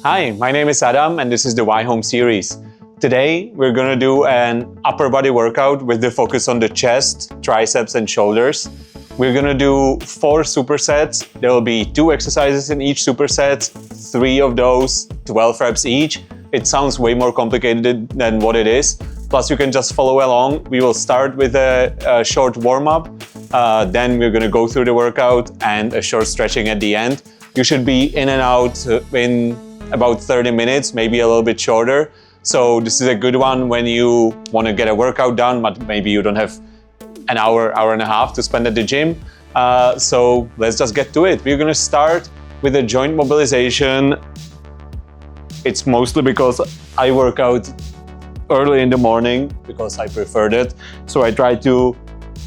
Hi, my name is Adam and this is the Y Home series. Today we're going to do an upper body workout with the focus on the chest, triceps and shoulders. We're going to do 4 supersets. There will be 2 exercises in each superset, 3 of those, 12 reps each. It sounds way more complicated than what it is. Plus you can just follow along. We will start with a short warm-up. Then we're going to go through the workout and a short stretching at the end. You should be in and out in about 30 minutes, maybe a little bit shorter. So this is a good one when you want to get a workout done, but maybe you don't have an hour and a half to spend at the gym. So let's just get to it. We're going to start with a joint mobilization. It's mostly because I work out early in the morning because I preferred it. So I try to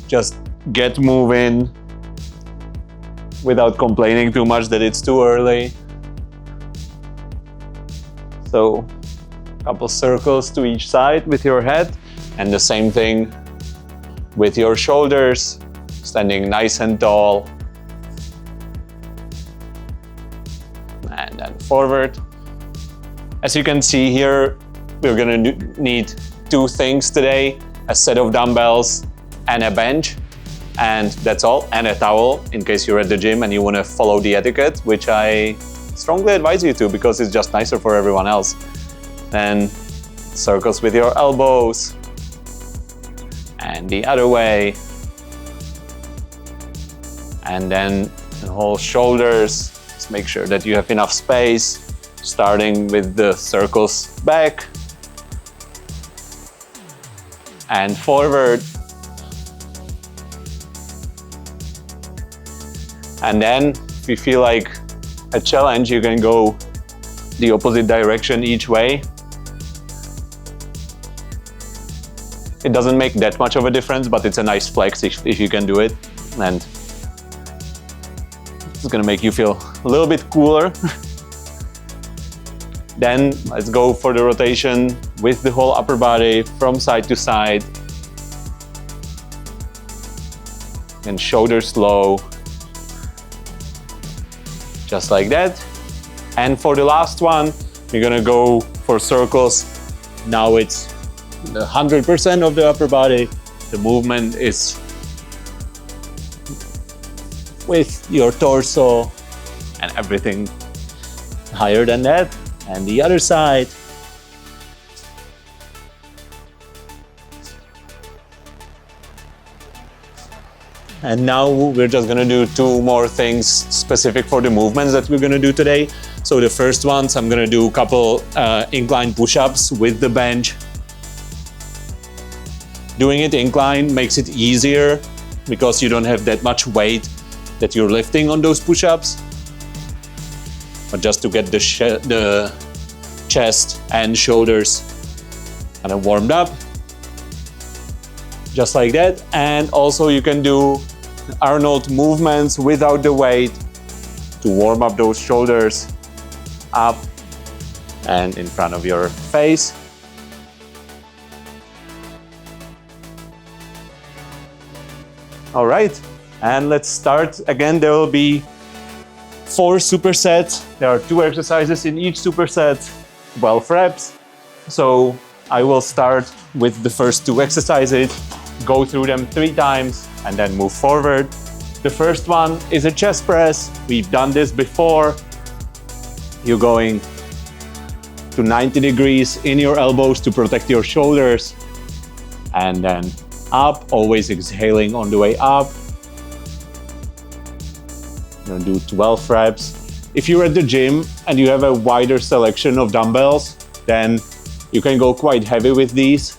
just get moving without complaining too much that it's too early. So a couple circles to each side with your head, and the same thing with your shoulders, standing nice and tall. And then forward. As you can see here, we're gonna need 2 things today, a set of dumbbells and a bench. And that's all, and a towel in case you're at the gym and you wanna follow the etiquette, which I strongly advise you to because it's just nicer for everyone else. Then circles with your elbows and the other way. And then the whole shoulders. Just make sure that you have enough space, starting with the circles back and forward. And then if you feel like a challenge, you can go the opposite direction each way. It doesn't make that much of a difference, but it's a nice flex if you can do it. And it's gonna make you feel a little bit cooler. Then let's go for the rotation with the whole upper body from side to side. And shoulders low. Just like that. And for the last one, we're gonna go for circles. Now it's 100% of the upper body. The movement is with your torso and everything higher than that. And the other side. And now we're just gonna do 2 more things specific for the movements that we're gonna do today. So the first ones, I'm gonna do a couple incline push-ups with the bench. Doing it incline makes it easier because you don't have that much weight that you're lifting on those push-ups. But just to get the chest and shoulders kind of warmed up. Just like that. And also you can do Arnold movements without the weight to warm up those shoulders up and in front of your face. All right, and let's start. Again, there will be 4 supersets. There are 2 exercises in each superset, 12 reps. So I will start with the first 2 exercises, go through them 3 times, and then move forward. The first one is a chest press. We've done this before. You're going to 90 degrees in your elbows to protect your shoulders. And then up, always exhaling on the way up. You're gonna do 12 reps. If you're at the gym and you have a wider selection of dumbbells, then you can go quite heavy with these.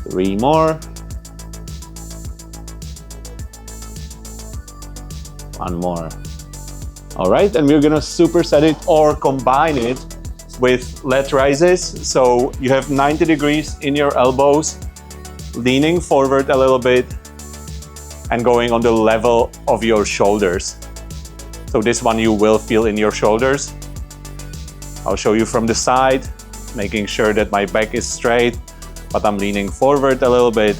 Three more. 1 more. All right, and we're gonna superset it or combine it with lat raises. So you have 90 degrees in your elbows, leaning forward a little bit and going on the level of your shoulders. So this one you will feel in your shoulders. I'll show you from the side, making sure that my back is straight, but I'm leaning forward a little bit.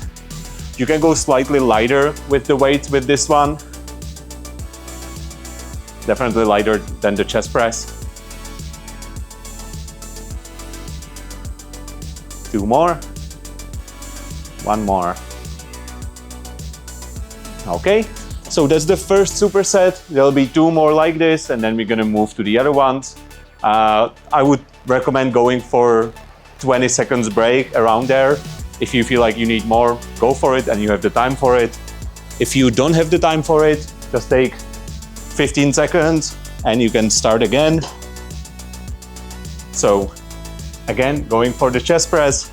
You can go slightly lighter with the weights with this one. Definitely lighter than the chest press. 2 more. 1 more. Okay, so that's the first superset. There'll be 2 more like this, and then we're gonna move to the other ones. I would recommend going for 20 seconds break around there. If you feel like you need more, go for it and you have the time for it. If you don't have the time for it, just take 15 seconds and you can start again. So again, going for the chest press,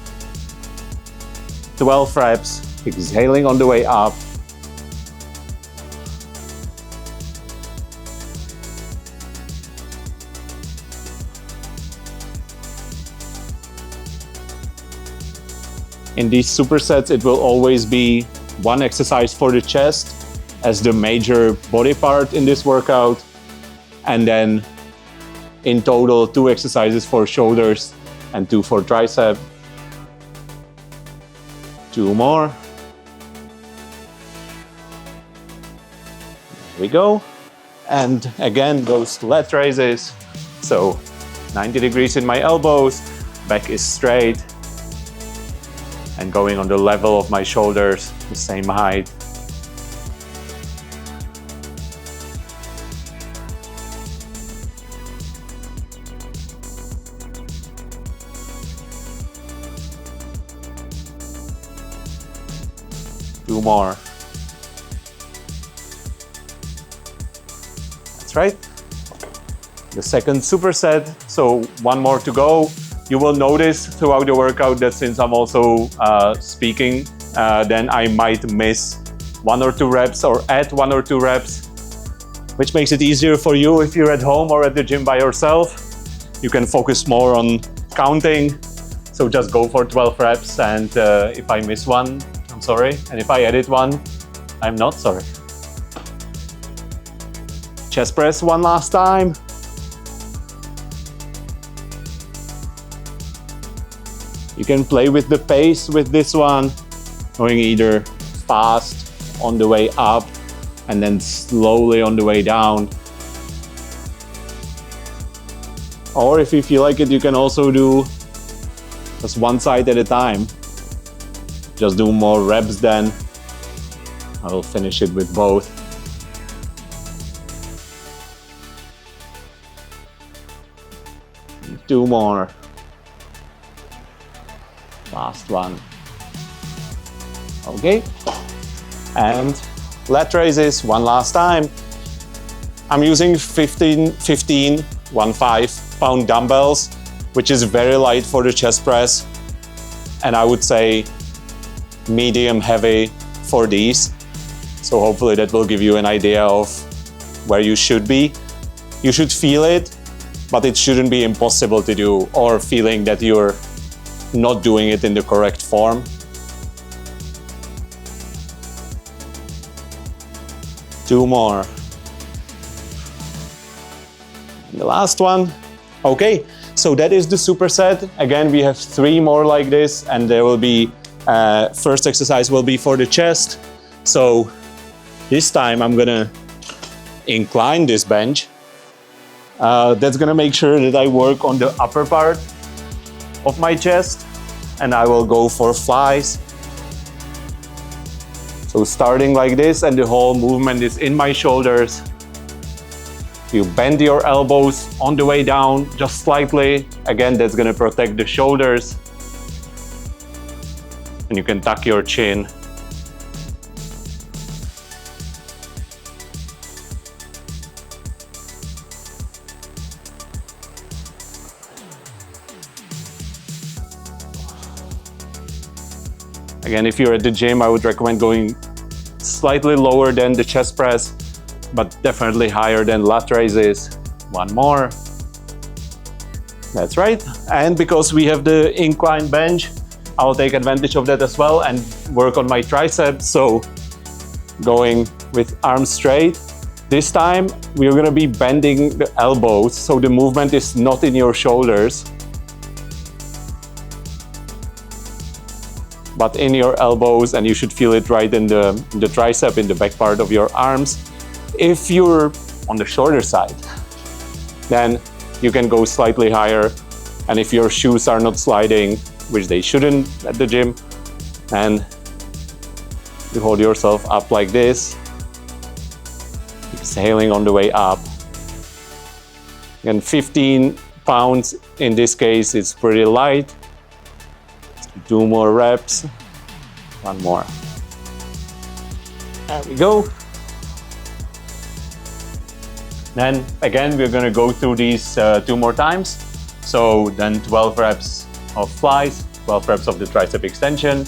12 reps, exhaling on the way up. In these supersets, it will always be 1 exercise for the chest as the major body part in this workout, and then in total 2 exercises for shoulders and 2 for tricep. 2 more. There we go. And again, those lat raises. So 90 degrees in my elbows, back is straight, and going on the level of my shoulders, the same height. Two more. That's right. The second superset, so 1 more to go. You will notice throughout the workout that since I'm also speaking, then I might miss 1 or 2 reps or add 1 or 2 reps, which makes it easier for you if you're at home or at the gym by yourself. You can focus more on counting. So just go for 12 reps, and if I miss 1, I'm sorry. And if I edit 1, I'm not sorry. Chest press 1 last time. You can play with the pace with this one, going either fast on the way up and then slowly on the way down. Or if you feel like it, you can also do just 1 side at a time. Just do more reps then. I will finish it with both. Two more. Last one. Okay. And lat raises 1 last time. I'm using 15 pound dumbbells, which is very light for the chest press. And I would say medium heavy for these. So hopefully that will give you an idea of where you should be. You should feel it, but it shouldn't be impossible to do, or feeling that you're not doing it in the correct form. Two more. And the last one. Okay, so that is the superset. Again, we have 3 more like this, and there will be first exercise will be for the chest. So this time I'm gonna incline this bench. That's gonna make sure that I work on the upper part of my chest, and I will go for flies. So starting like this, and the whole movement is in my shoulders. You bend your elbows on the way down, just slightly. Again, that's gonna protect the shoulders. And you can tuck your chin. Again, if you're at the gym, I would recommend going slightly lower than the chest press, but definitely higher than lat raises. 1 more. That's right. And because we have the incline bench, I'll take advantage of that as well and work on my triceps. So going with arms straight. This time we're gonna be bending the elbows, so the movement is not in your shoulders. but in your elbows, and you should feel it right in the tricep, in the back part of your arms. If you're on the shorter side, then you can go slightly higher. And if your shoes are not sliding, which they shouldn't at the gym, and you hold yourself up like this, exhaling on the way up. And 15 pounds in this case is pretty light. 2 more reps, 1 more. There we go. Then again, we're gonna go through these 2 more times. So then 12 reps of flies, 12 reps of the tricep extension,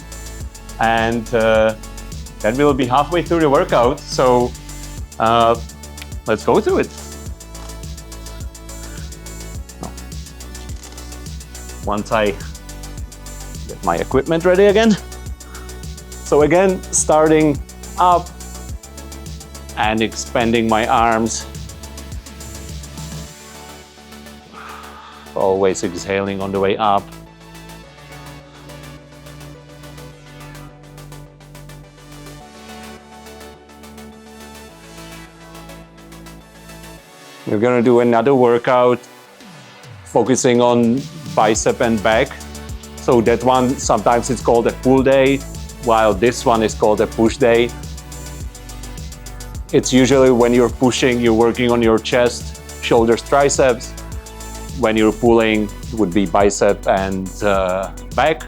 and then we'll be halfway through the workout. So let's go through it. Once I get my equipment ready again. So again, starting up and expanding my arms. Always exhaling on the way up. We're gonna do another workout focusing on bicep and back. So that one, sometimes it's called a pull day, while this one is called a push day. It's usually when you're pushing, you're working on your chest, shoulders, triceps. When you're pulling, it would be bicep and back.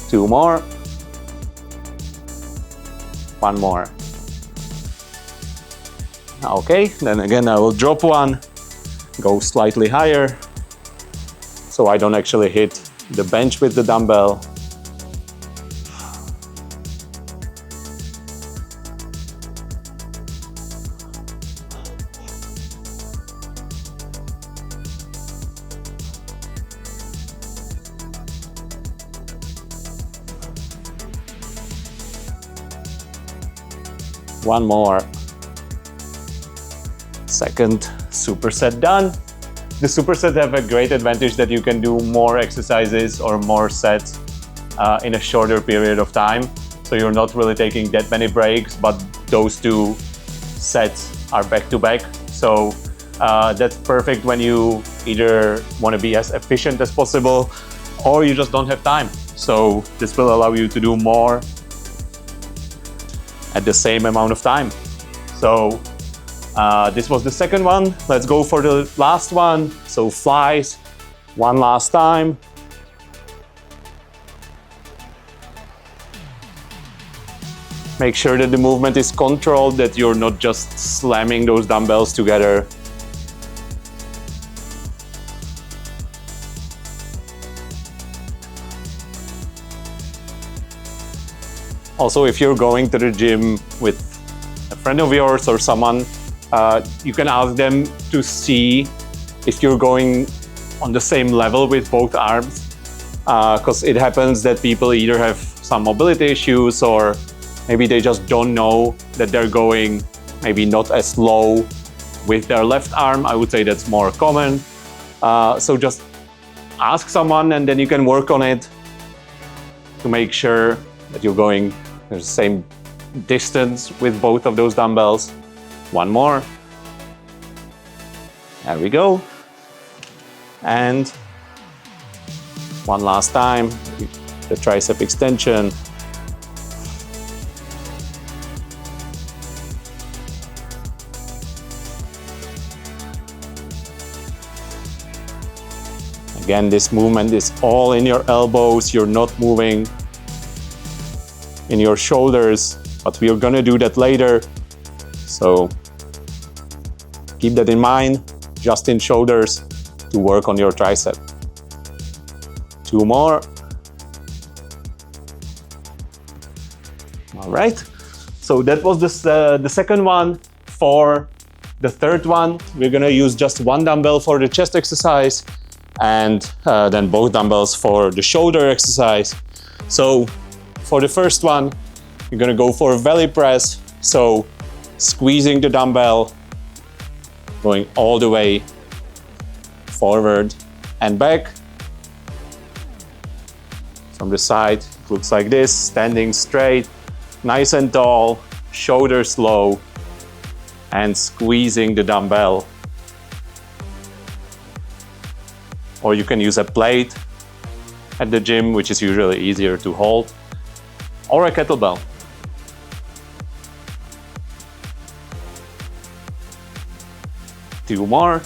2 more. 1 more. Okay, then again I will drop one, go slightly higher, so I don't actually hit the bench with the dumbbell. One more. Second superset done. The superset have a great advantage that you can do more exercises or more sets in a shorter period of time. So you're not really taking that many breaks, but those 2 sets are back to back. So that's perfect when you either want to be as efficient as possible or you just don't have time. So this will allow you to do more at the same amount of time. So this was the second one. Let's go for the last one. So flies, one last time. Make sure that the movement is controlled, that you're not just slamming those dumbbells together. Also, if you're going to the gym with a friend of yours or someone, you can ask them to see if you're going on the same level with both arms, because it happens that people either have some mobility issues or maybe they just don't know that they're going maybe not as low with their left arm. I would say that's more common. So just ask someone and then you can work on it to make sure that you're going the same distance with both of those dumbbells. One more. There we go. And one last time, the tricep extension. Again, this movement is all in your elbows. You're not moving in your shoulders, but we're gonna do that later. So keep that in mind, just in shoulders to work on your tricep. 2 more. All right, so that was the second one. For the third one, we're gonna use just one dumbbell for the chest exercise and then both dumbbells for the shoulder exercise. So for the first one, you're gonna go for a belly press. So squeezing the dumbbell, going all the way forward and back. From the side, Looks like this, standing straight, nice and tall, shoulders low, and squeezing the dumbbell. Or you can use a plate at the gym, which is usually easier to hold, or a kettlebell. Two more.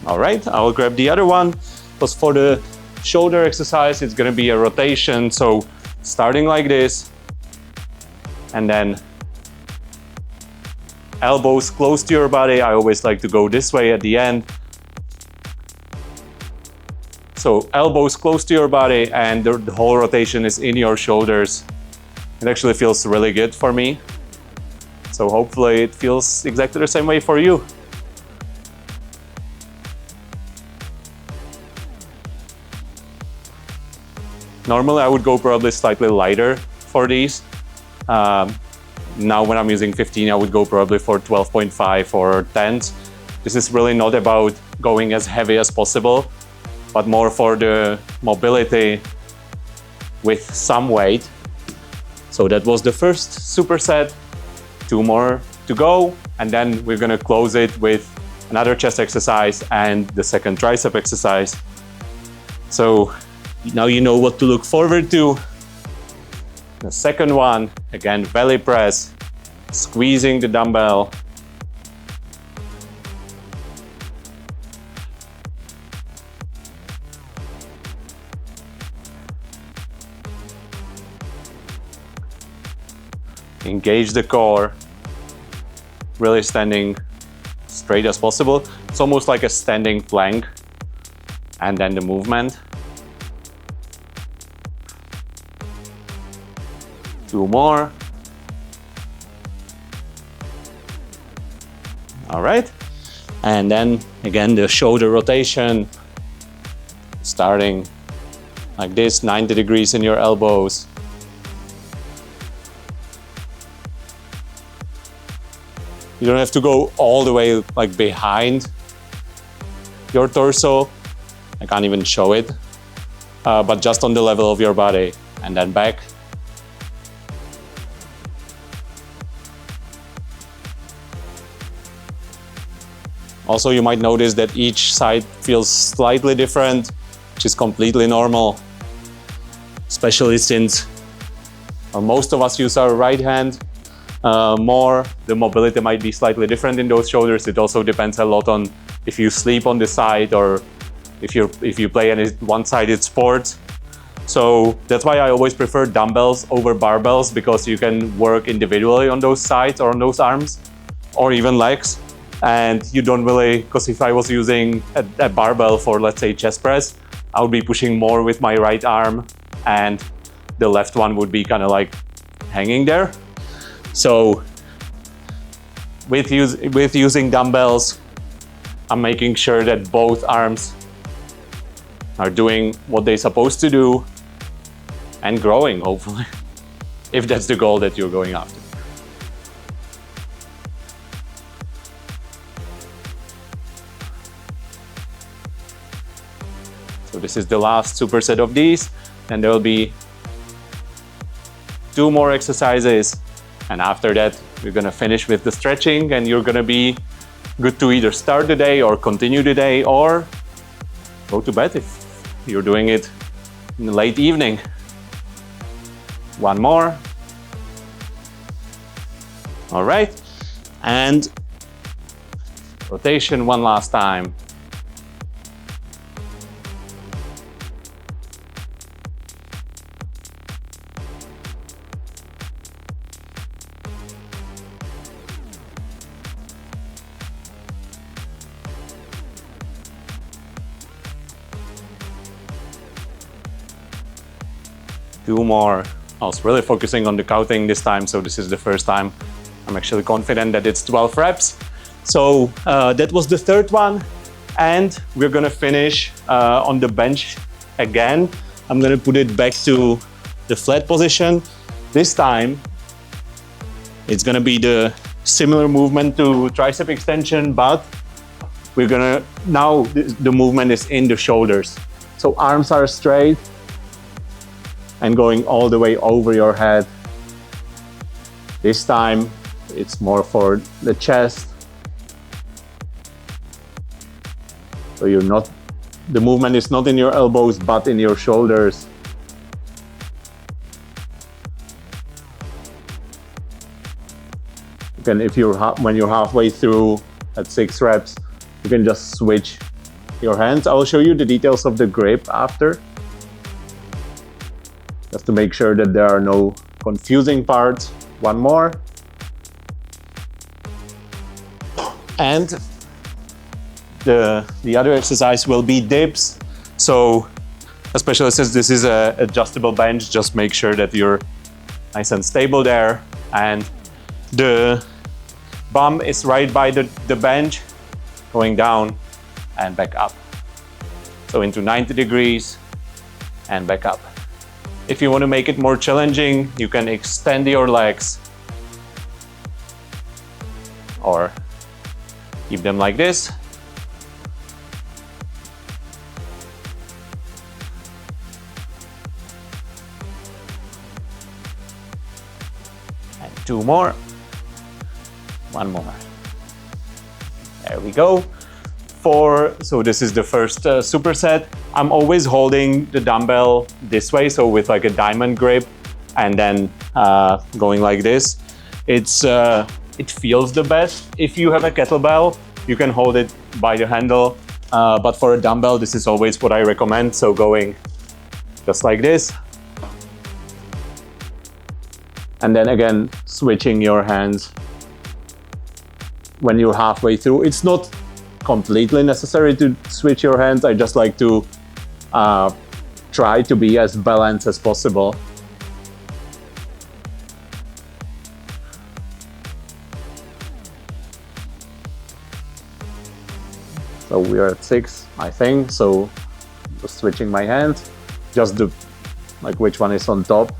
All right, I'll grab the other one. Because for the shoulder exercise, it's gonna be a rotation. So starting like this, and then elbows close to your body. I always like to go this way at the end. So elbows close to your body, and the whole rotation is in your shoulders. It actually feels really good for me. So hopefully it feels exactly the same way for you. Normally I would go probably slightly lighter for these. Now when I'm using 15, I would go probably for 12.5 or 10s. This is really not about going as heavy as possible, but more for the mobility with some weight. So that was the first superset. 2 more to go, and then we're gonna close it with another chest exercise and the second tricep exercise. So now you know what to look forward to. The second one, again, belly press, squeezing the dumbbell. Engage the core, really standing straight as possible. It's almost like a standing plank, and then the movement. 2 more. All right. And then again, the shoulder rotation, starting like this, 90 degrees in your elbows. You don't have to go all the way like behind your torso. I can't even show it, but just on the level of your body, and then back. Also, you might notice that each side feels slightly different, which is completely normal, especially since most of us use our right hand more. The mobility might be slightly different in those shoulders. It also depends a lot on if you sleep on the side or if you play any one-sided sport. So that's why I always prefer dumbbells over barbells, because you can work individually on those sides or on those arms or even legs. And you don't really, because if I was using a barbell for, let's say, chest press, I would be pushing more with my right arm and the left one would be kind of like hanging there. So with using dumbbells, I'm making sure that both arms are doing what they're supposed to do and growing, hopefully, if that's the goal that you're going after. So this is the last superset of these, and there will be 2 more exercises. And after that, we're gonna finish with the stretching, and you're gonna be good to either start the day or continue the day or go to bed if you're doing it in the late evening. 1 more. All right. And rotation 1 last time. Two more. I was really focusing on the counting this time, so this is the first time I'm actually confident that it's 12 reps. So that was the third one, and we're gonna finish on the bench again. I'm gonna put it back to the flat position. This time, it's gonna be the similar movement to tricep extension, but we're gonna, now the movement is in the shoulders. So arms are straight and going all the way over your head. This time it's more for the chest. So the movement is not in your elbows, but in your shoulders. You can, when you're halfway through at 6 reps, you can just switch your hands. I'll show you the details of the grip after, just to make sure that there are no confusing parts. One more. And the other exercise will be dips. So especially since this is an adjustable bench, just make sure that you're nice and stable there. And the bum is right by the bench, going down and back up. So into 90 degrees and back up. If you want to make it more challenging, you can extend your legs or keep them like this. And 2 more. 1 more. There we go. So this is the first superset. I'm always holding the dumbbell this way, so with like a diamond grip, and then going like this. It feels the best. If you have a kettlebell, you can hold it by the handle, but for a dumbbell, this is always what I recommend. So going just like this, and then again switching your hands when you're halfway through. It's not completely necessary to switch your hands. I just like to try to be as balanced as possible. So we are at 6, I think. So just switching my hands, just like which one is on top.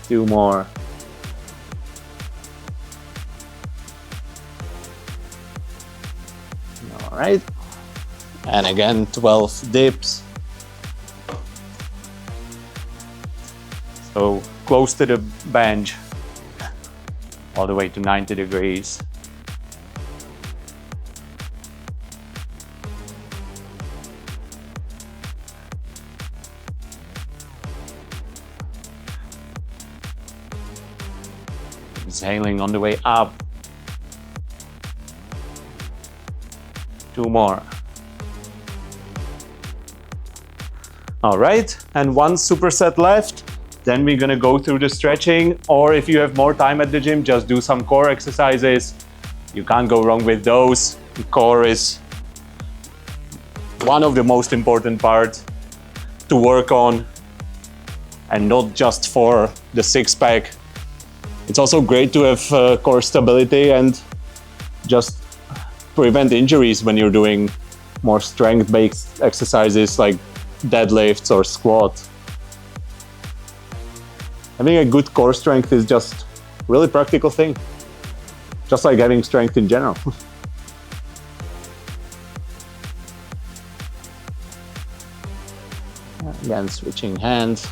Two more. All right. And again, 12 dips. So close to the bench, all the way to 90 degrees. Exhaling on the way up. 2 more. All right, and 1 superset left. Then we're gonna go through the stretching, or if you have more time at the gym, just do some core exercises. You can't go wrong with those. The core is one of the most important parts to work on, and not just for the 6-pack. It's also great to have core stability and just prevent injuries when you're doing more strength-based exercises like deadlifts or squats. Having a good core strength is just really practical thing, just like having strength in general. Again, switching hands.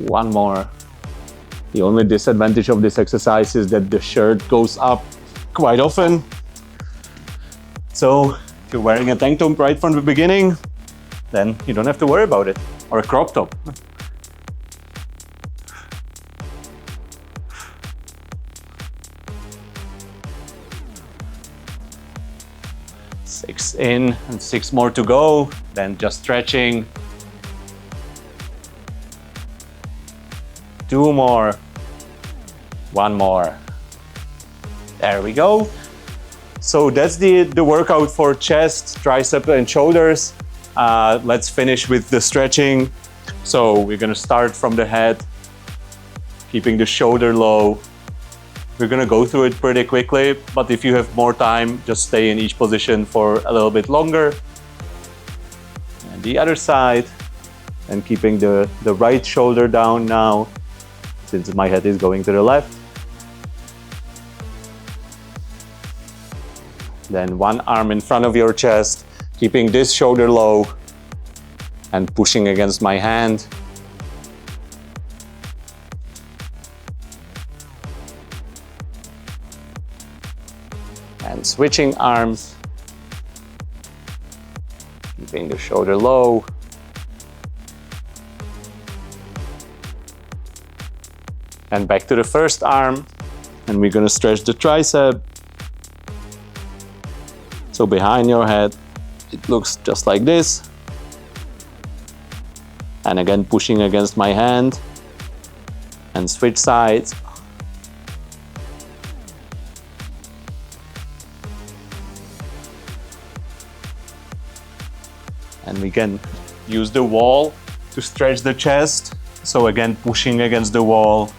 One more. The only disadvantage of this exercise is that the shirt goes up quite often. So if you're wearing a tank top right from the beginning, then you don't have to worry about it, or a crop top. 6 in and 6 more to go, then just stretching. 2 more. 1 more. There we go. So that's the workout for chest, tricep and shoulders. Let's finish with the stretching. So we're gonna start from the head, keeping the shoulder low. We're gonna go through it pretty quickly, but if you have more time, just stay in each position for a little bit longer. And the other side, and keeping the right shoulder down now, since my head is going to the left. Then one arm in front of your chest, keeping this shoulder low and pushing against my hand. And switching arms, keeping the shoulder low. And back to the first arm, and we're gonna stretch the tricep. So behind your head, it looks just like this. And again, pushing against my hand, and switch sides. And we can use the wall to stretch the chest. So again, pushing against the wall.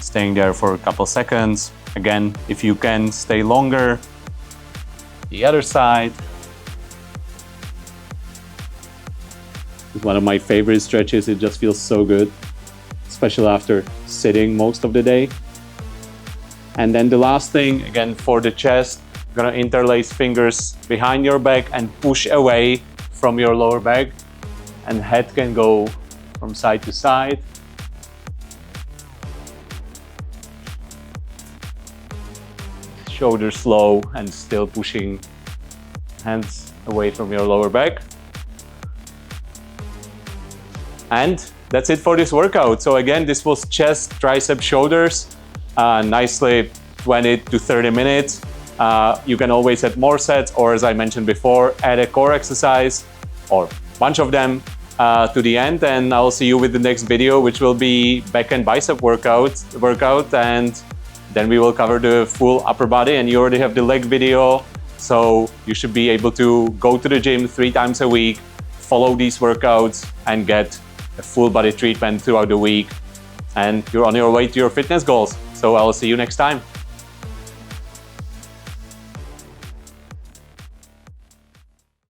Staying there for a couple seconds. Again, if you can, stay longer. The other side. It's one of my favorite stretches. It just feels so good, especially after sitting most of the day. And then the last thing, again, for the chest, you're gonna interlace fingers behind your back and push away from your lower back, and head can go from side to side. Shoulders low and still pushing hands away from your lower back. And that's it for this workout. So again, this was chest, tricep, shoulders, nicely 20 to 30 minutes. You can always add more sets, or as I mentioned before, add a core exercise or a bunch of them to the end. And I'll see you with the next video, which will be back and bicep workout, and then we will cover the full upper body. And you already have the leg video, so you should be able to go to the gym 3 times a week, follow these workouts, and get a full body treatment throughout the week. And you're on your way to your fitness goals. So I'll see you next time.